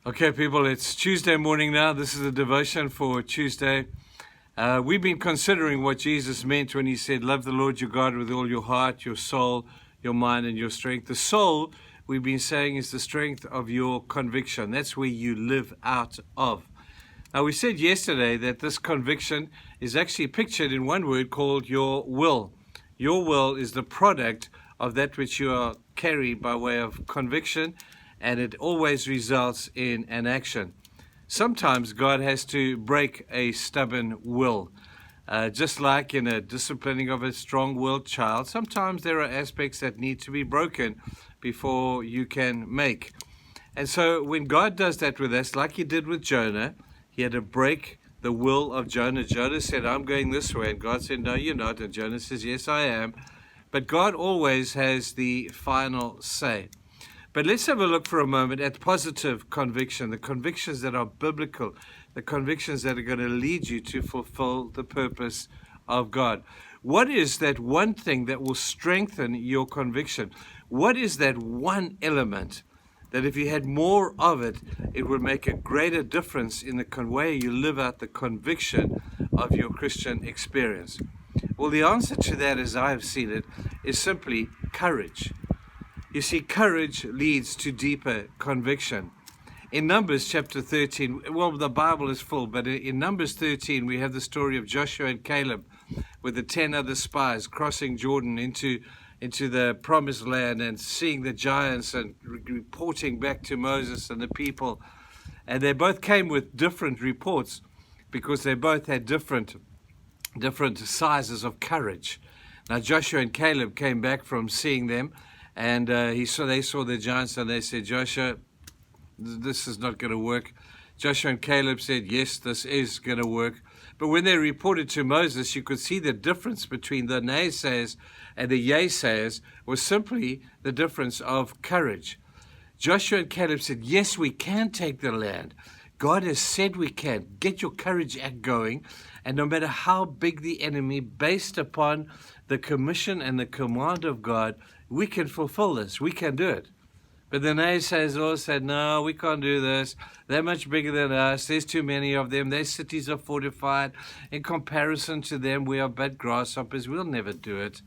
Okay, people, it's Tuesday morning now. This is the devotion for Tuesday. We've been considering what Jesus meant when he said, love the Lord your God with all your heart, your soul, your mind, and your strength. The soul, we've been saying, is the strength of your conviction. That's where you live out of. Now, we said yesterday that this conviction is actually pictured in one word called your will. Your will is the product of that which you are carried by way of conviction, and it always results in an action. Sometimes God has to break a stubborn will. Just like in a disciplining of a strong-willed child, sometimes there are aspects that need to be broken before you can make. And so when God does that with us, like he did with Jonah, he had to break the will of Jonah. Jonah said, I'm going this way. And God said, no, you're not. And Jonah says, yes, I am. But God always has the final say. But let's have a look for a moment at positive conviction, the convictions that are biblical, the convictions that are going to lead you to fulfill the purpose of God. What is that one thing that will strengthen your conviction? What is that one element that if you had more of it, it would make a greater difference in the way you live out the conviction of your Christian experience? Well, the answer to that, as I have seen it, is simply courage. You see, courage leads to deeper conviction. In Numbers chapter 13, well, the Bible is full, but in Numbers 13, we have the story of Joshua and Caleb with the 10 other spies crossing Jordan into the promised land and seeing the giants and reporting back to Moses and the people. And they both came with different reports because they both had different sizes of courage. Now, Joshua and Caleb came back from seeing them, and they saw the giants, and they said, Joshua, this is not going to work. Joshua and Caleb said, yes, this is going to work. But when they reported to Moses, you could see the difference between the naysayers and the yay-sayers was simply the difference of courage. Joshua and Caleb said, yes, we can take the land. God has said we can. Get your courage act going. And no matter how big the enemy, based upon the commission and the command of God, we can fulfill this. We can do it. But the naysayers all said, no, we can't do this. They're much bigger than us. There's too many of them. Their cities are fortified. In comparison to them, we are but grasshoppers. We'll never do it.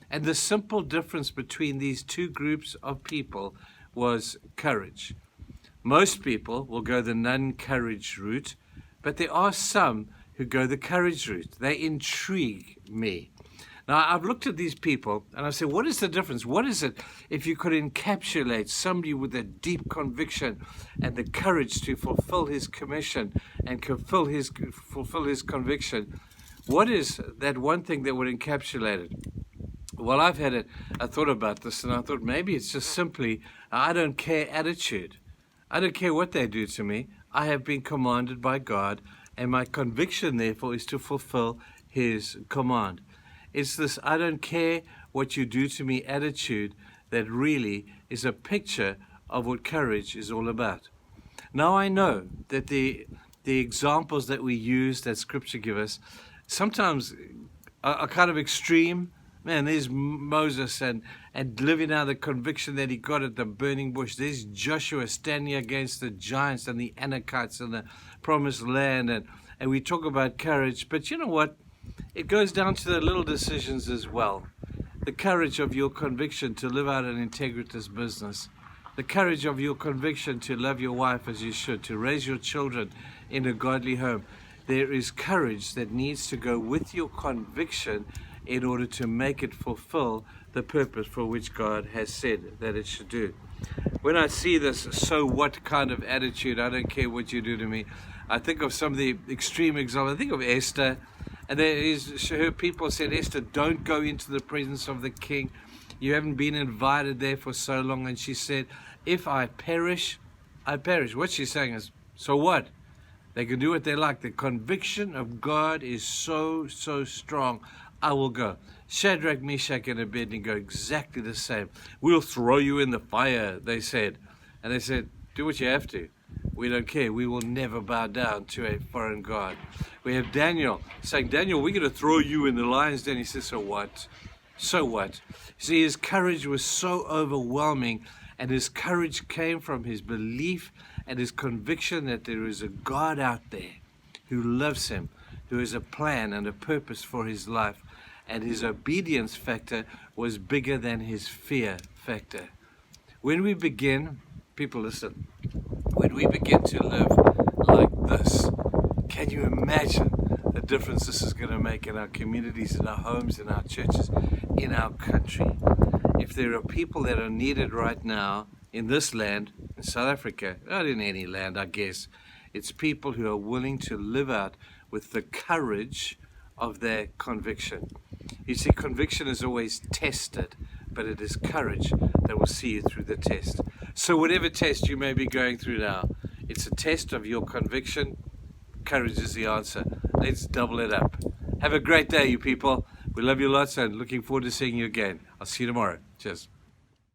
And the simple difference between these two groups of people was courage. Most people will go the non-courage route, but there are some who go the courage route. They intrigue me. Now, I've looked at these people, and I said, what is the difference? What is it if you could encapsulate somebody with a deep conviction and the courage to fulfill his commission and fulfill his conviction? What is that one thing that would encapsulate it? Well, I thought about this, and I thought maybe it's just simply I don't care attitude. I don't care what they do to me. I have been commanded by God, and my conviction, therefore, is to fulfill his command. It's this I don't care what you do to me attitude that really is a picture of what courage is all about. Now I know that the examples that we use, that Scripture gives us, sometimes are kind of extreme. Man, there's Moses and living out the conviction that he got at the burning bush. There's Joshua standing against the giants and the Anakites and the promised land. And we talk about courage. But you know what? It goes down to the little decisions as well. The courage of your conviction to live out an integritous business. The courage of your conviction to love your wife as you should, to raise your children in a godly home. There is courage that needs to go with your conviction in order to make it fulfill the purpose for which God has said that it should do. When I see this so what kind of attitude, I don't care what you do to me, I think of some of the extreme examples. I think of Esther. And her people said, Esther, don't go into the presence of the king. You haven't been invited there for so long. And she said, if I perish, I perish. What she's saying is, so what? They can do what they like. The conviction of God is so strong. I will go. Shadrach, Meshach, and Abednego, exactly the same. We'll throw you in the fire, they said. And they said, do what you have to. We don't care. We will never bow down to a foreign god. We have Daniel saying, Daniel, we're going to throw you in the lion's den. He says, so what? So what? See, his courage was so overwhelming, And his courage came from his belief and his conviction that there is a God out there who loves him, who has a plan and a purpose for his life. And his obedience factor was bigger than his fear factor. When we begin, people listen, when we begin to live like this, can you imagine the difference this is going to make in our communities, in our homes, in our churches, in our country? If there are people that are needed right now in this land, in South Africa, not in any land, I guess, it's people who are willing to live out with the courage of their conviction. You see, conviction is always tested, but it is courage that will see you through the test. So whatever test you may be going through now, it's a test of your conviction. Courage is the answer. Let's double it up. Have a great day, you people. We love you lots and looking forward to seeing you again. I'll see you tomorrow. Cheers.